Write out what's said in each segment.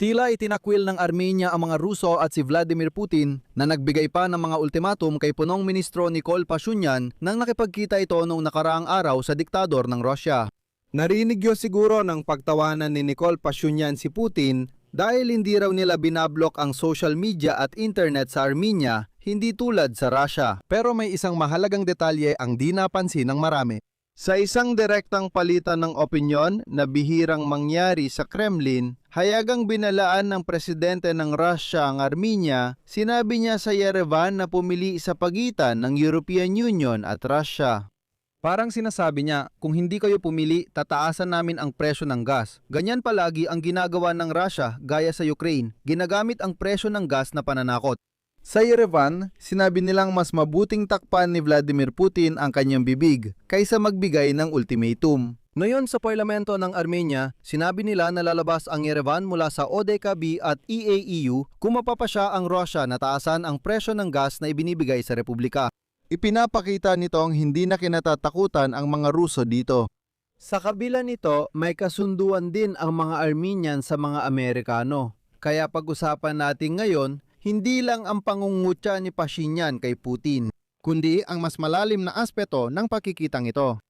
Tila itinakwil ng Armenia ang mga Ruso at si Vladimir Putin na nagbigay pa ng mga ultimatum kay punong ministro Nikol Pashinyan nang nakipagkita ito noong nakaraang araw sa diktador ng Russia. Narinig yun siguro ng pagtawanan ni Nikol Pashinyan si Putin dahil hindi raw nila binablok ang social media at internet sa Armenia, hindi tulad sa Russia. Pero may isang mahalagang detalye ang di napansin ng marami. Sa isang direktang palitan ng opinyon na bihirang mangyari sa Kremlin, hayagang binalaan ng presidente ng Russia ang Armenia, sinabi niya sa Yerevan na pumili sa pagitan ng European Union at Russia. Parang sinasabi niya, kung hindi kayo pumili, tataasan namin ang presyo ng gas. Ganyan palagi ang ginagawa ng Russia gaya sa Ukraine, ginagamit ang presyo ng gas na pananakot. Sa Yerevan, sinabi nilang mas mabuting takpan ni Vladimir Putin ang kanyang bibig kaysa magbigay ng ultimatum. Ngayon sa parlamento ng Armenia, sinabi nila na lalabas ang Yerevan mula sa ODKB at EAEU kung mapapasya ang Russia na taasan ang presyo ng gas na ibinibigay sa Republika. Ipinapakita nitong hindi na kinatatakutan ang mga Ruso dito. Sa kabila nito, may kasunduan din ang mga Armenian sa mga Amerikano. Kaya pag-usapan natin ngayon, hindi lang ang pangungutya ni Pashinyan kay Putin, kundi ang mas malalim na aspeto ng pakikitang ito.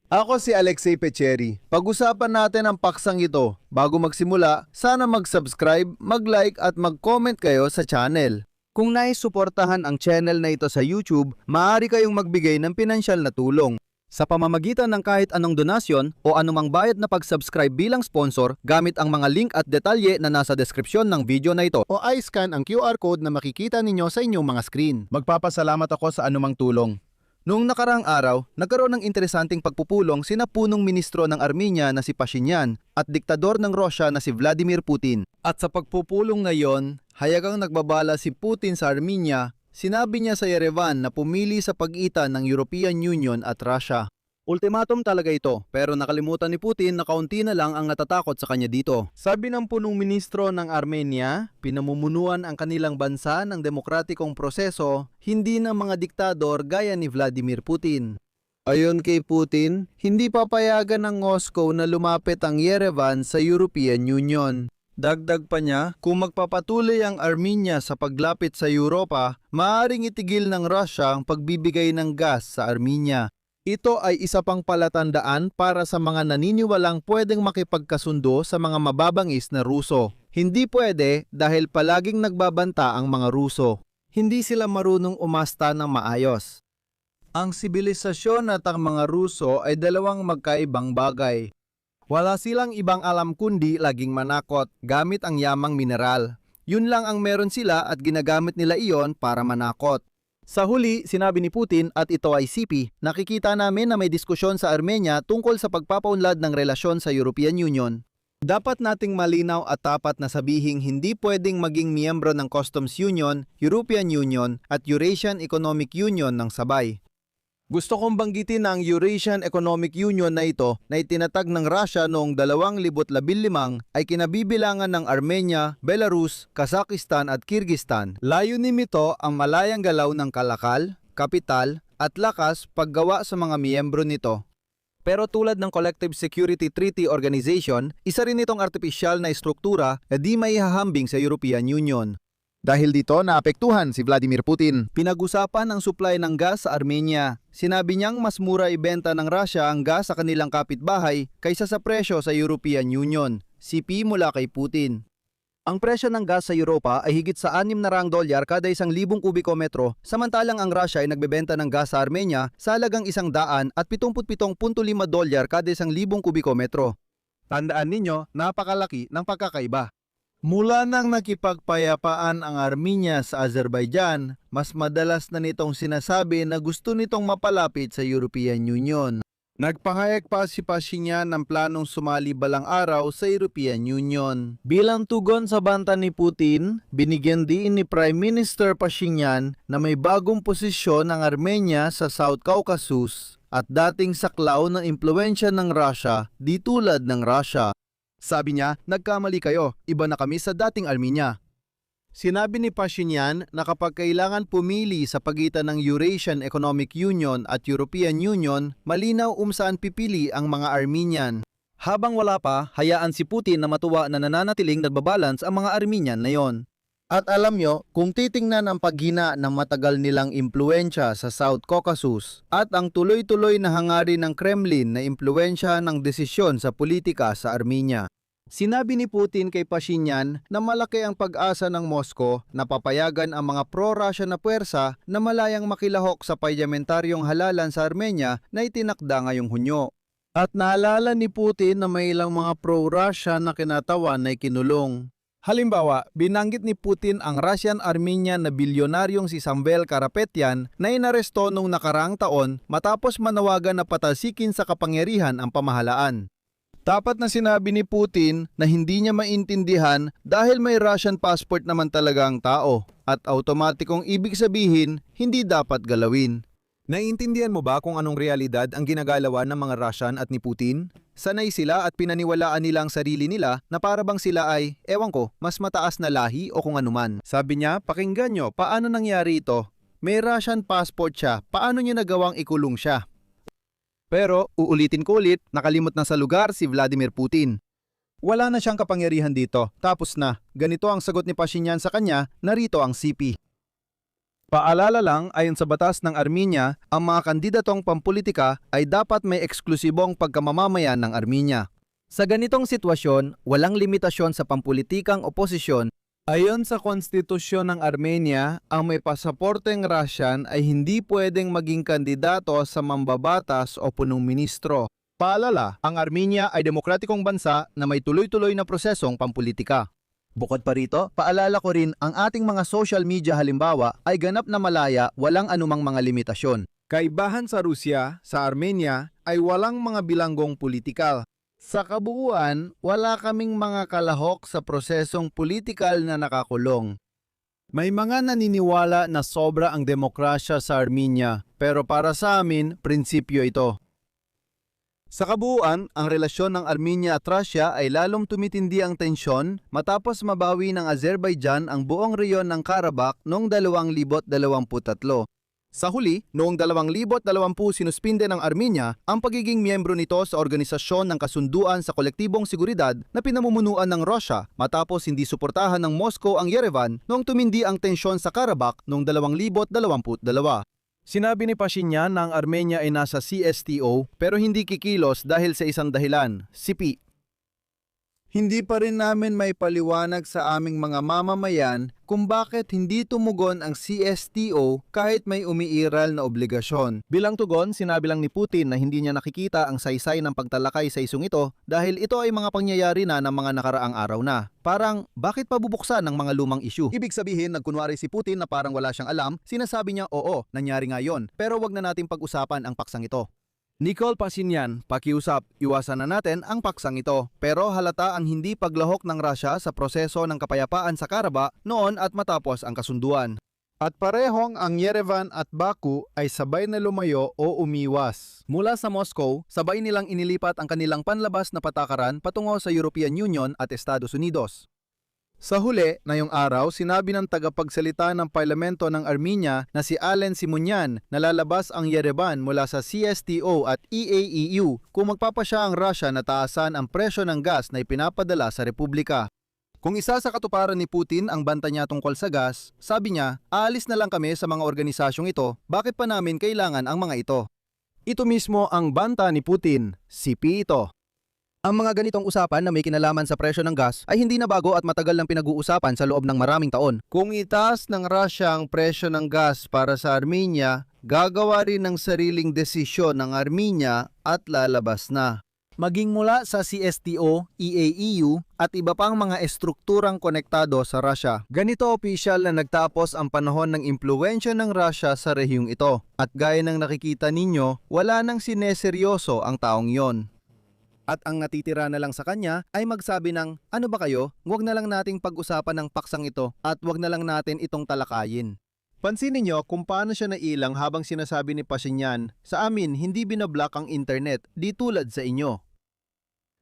Ako si Alexei Pecheri. Pag-usapan natin ang paksang ito. Bago magsimula, sana mag-subscribe, mag-like at mag-comment kayo sa channel. Kung nais suportahan ang channel na ito sa YouTube, maaari kayong magbigay ng pinansyal na tulong. Sa pamamagitan ng kahit anong donasyon o anumang bayad na pag-subscribe bilang sponsor gamit ang mga link at detalye na nasa deskripsyon ng video na ito. O i-scan ang QR code na makikita ninyo sa inyong mga screen. Magpapasalamat ako sa anumang tulong. Noong nakaraang araw, nagkaroon ng interesanting pagpupulong sina punong ministro ng Armenia na si Pashinyan at diktador ng Russia na si Vladimir Putin. At sa pagpupulong na yon, hayagang nagbabala si Putin sa Armenia, sinabi niya sa Yerevan na pumili sa pagitan ng European Union at Russia. Ultimatum talaga ito, pero nakalimutan ni Putin na kaunti na lang ang natatakot sa kanya dito. Sabi ng punong ministro ng Armenia, pinamumunuan ang kanilang bansa ng demokratikong proseso, hindi ng mga diktador gaya ni Vladimir Putin. Ayon kay Putin, hindi papayagan ng Moscow na lumapit ang Yerevan sa European Union. Dagdag pa niya, kung magpapatuloy ang Armenia sa paglapit sa Europa, maaaring itigil ng Russia ang pagbibigay ng gas sa Armenia. Ito ay isa pang palatandaan para sa mga naniniwalang pwedeng makipagkasundo sa mga mababangis na Ruso. Hindi pwede dahil palaging nagbabanta ang mga Ruso. Hindi sila marunong umasta ng maayos. Ang sibilisasyon at ang mga Ruso ay dalawang magkaibang bagay. Wala silang ibang alam kundi laging manakot gamit ang yamang mineral. Yun lang ang meron sila at ginagamit nila iyon para manakot. Sa huli, sinabi ni Putin at ito ay CP, nakikita namin na may diskusyon sa Armenia tungkol sa pagpapaunlad ng relasyon sa European Union. Dapat nating malinaw at tapat na sabihing hindi pwedeng maging miyembro ng Customs Union, European Union at Eurasian Economic Union ng sabay. Gusto kong banggitin na ang Eurasian Economic Union na ito na itinatag ng Russia noong 2015 ay kinabibilangan ng Armenia, Belarus, Kazakhstan at Kyrgyzstan. Layunin nito ang malayang galaw ng kalakal, kapital at lakas paggawa sa mga miyembro nito. Pero tulad ng Collective Security Treaty Organization, isa rin itong artipisyal na estruktura na di maihahambing sa European Union. Dahil dito naapektuhan si Vladimir Putin. Pinag-usapan ang supply ng gas sa Armenia. Sinabi niyang mas mura ibenta ng Russia ang gas sa kanilang kapitbahay kaysa sa presyo sa European Union. CP mula kay Putin. Ang presyo ng gas sa Europa ay higit sa $600 kada 1,000 kubikometro, samantalang ang Russia ay nagbebenta ng gas sa Armenia sa halagang $177.5 kada 1,000 kubikometro. Tandaan ninyo, napakalaki ng pagkakaiba. Mula nang nakipagpayapaan ang Armenia sa Azerbaijan, mas madalas na nitong sinasabi na gusto nitong mapalapit sa European Union. Nagpahayag pa si Pashinyan ng planong sumali balang araw sa European Union. Bilang tugon sa banta ni Putin, binigyan din ni Prime Minister Pashinyan na may bagong posisyon ng Armenia sa South Caucasus at dating saklaw ng impluwensya ng Russia di tulad ng Russia. Sabi niya, nagkamali kayo, iba na kami sa dating Armenia. Sinabi ni Pashinyan na kapag kailangan pumili sa pagitan ng Eurasian Economic Union at European Union, malinaw saan pipili ang mga Armenian. Habang wala pa, hayaan si Putin na matuwa na nananatiling nagbabalance ang mga Armenian na yon. At alam nyo, kung titingnan ang paghina ng matagal nilang impluensya sa South Caucasus at ang tuloy-tuloy na hangarin ng Kremlin na impluensya ng desisyon sa politika sa Armenia. Sinabi ni Putin kay Pashinyan na malaki ang pag-asa ng Moscow na papayagan ang mga pro-Russia na puwersa na malayang makilahok sa parlamentaryong halalan sa Armenia na itinakda ngayong Hunyo. At naalala ni Putin na may ilang mga pro-Russia na kinatawan na ikinulong. Halimbawa, binanggit ni Putin ang Russian-Armenian na bilyonaryong si Samvel Karapetyan na inaresto noong nakaraang taon matapos manawagan na patalsikin sa kapangyarihan ang pamahalaan. Tapat na sinabi ni Putin na hindi niya maintindihan dahil may Russian passport naman talaga ang tao at automatikong ibig sabihin hindi dapat galawin. Naiintindihan mo ba kung anong realidad ang ginagalawan ng mga Russian at ni Putin? Sanay sila at pinaniwalaan nila ang sarili nila na para bang sila ay, ewan ko, mas mataas na lahi o kung anuman. Sabi niya, pakinggan nyo, paano nangyari ito? May Russian passport siya, paano niya nagawang ikulong siya? Pero, uulitin ko ulit, nakalimot na sa lugar si Vladimir Putin. Wala na siyang kapangyarihan dito, tapos na. Ganito ang sagot ni Pashinyan sa kanya, narito ang CP. Paalala lang, ayon sa batas ng Armenia, ang mga kandidatong pampolitika ay dapat may eksklusibong pagkamamamayan ng Armenia. Sa ganitong sitwasyon, walang limitasyon sa pampulitikang oposisyon. Ayon sa konstitusyon ng Armenia, ang may pasaporteng Russian ay hindi pwedeng maging kandidato sa mambabatas o punong ministro. Paalala, ang Armenia ay demokratikong bansa na may tuloy-tuloy na prosesong pampulitika. Bukod pa rito, paalala ko rin ang ating mga social media halimbawa ay ganap na malaya, walang anumang mga limitasyon. Kaibahan sa Rusya, sa Armenia ay walang mga bilanggong politikal. Sa kabuuan, wala kaming mga kalahok sa prosesong politikal na nakakulong. May mga naniniwala na sobra ang demokrasya sa Armenia, pero para sa amin, prinsipyo ito. Sa kabuuan, ang relasyon ng Armenia at Russia ay lalong tumitindi ang tensyon matapos mabawi ng Azerbaijan ang buong reyon ng Karabakh noong 2023. Sa huli, noong 2020 sinuspinde ng Armenia ang pagiging miyembro nito sa Organisasyon ng Kasunduan sa Kolektibong Seguridad na pinamumunuan ng Russia matapos hindi suportahan ng Moscow ang Yerevan noong tumindi ang tensyon sa Karabakh noong 2022. Sinabi ni Pashinyan na ang Armenia ay nasa CSTO pero hindi kikilos dahil sa isang dahilan, CP. Hindi pa rin namin may paliwanag sa aming mga mamamayan kung bakit hindi tumugon ang CSTO kahit may umiiral na obligasyon. Bilang tugon, sinabi lang ni Putin na hindi niya nakikita ang saysay ng pagtalakay sa isung ito dahil ito ay mga pangyayari na ng mga nakaraang araw na. Parang, bakit pa bubuksan ng mga lumang issue? Ibig sabihin, nagkunwari si Putin na parang wala siyang alam, sinasabi niya, oo, nangyari nga yon, pero wag na natin pag-usapan ang paksang ito. Nicole Pashinyan, pakiusap, iwasan na natin ang paksang ito. Pero halata ang hindi paglahok ng Russia sa proseso ng kapayapaan sa Karabakh noon at matapos ang kasunduan. At parehong ang Yerevan at Baku ay sabay na lumayo o umiwas. Mula sa Moscow, sabay nilang inilipat ang kanilang panlabas na patakaran patungo sa European Union at Estados Unidos. Sa huli, ngayong araw, sinabi ng tagapagsalita ng parlamento ng Armenia na si Alen Simonyan na lalabas ang Yerevan mula sa CSTO at EAEU kung magpapasya ang Russia na taasan ang presyo ng gas na ipinapadala sa Republika. Kung isa sa katuparan ni Putin ang banta niya tungkol sa gas, sabi niya, aalis na lang kami sa mga organisasyong ito, bakit pa namin kailangan ang mga ito? Ito mismo ang banta ni Putin, CP ito. Ang mga ganitong usapan na may kinalaman sa presyo ng gas ay hindi na bago at matagal nang pinag-uusapan sa loob ng maraming taon. Kung itaas ng Russia ang presyo ng gas para sa Armenia, gagawa rin ng sariling desisyon ng Armenia at lalabas na. Maging mula sa CSTO, EAEU at iba pang mga estrukturang konektado sa Russia. Ganito opisyal na nagtapos ang panahon ng impluwensya ng Russia sa rehiyong ito. At gaya ng nakikita ninyo, wala nang sineseryoso ang taong yon. At ang natitira na lang sa kanya ay magsabi ng, ano ba kayo, huwag na lang nating pag-usapan ng paksang ito at huwag na lang natin itong talakayin. Pansinin niyo kung paano siya nailang habang sinasabi ni Pashinyan, sa amin hindi binablock ang internet, di tulad sa inyo.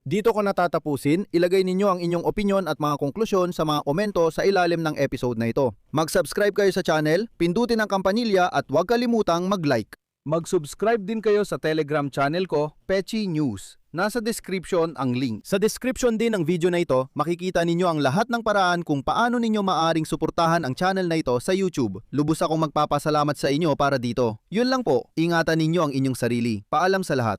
Dito ko natatapusin, ilagay ninyo ang inyong opinyon at mga konklusyon sa mga komento sa ilalim ng episode na ito. Mag-subscribe kayo sa channel, pindutin ang kampanilya at huwag kalimutang mag-like. Mag-subscribe din kayo sa Telegram channel ko, Pechi News. Nasa description ang link. Sa description din ng video na ito, makikita ninyo ang lahat ng paraan kung paano ninyo maaring suportahan ang channel na ito sa YouTube. Lubos akong magpapasalamat sa inyo para dito. Yun lang po, ingatan ninyo ang inyong sarili. Paalam sa lahat.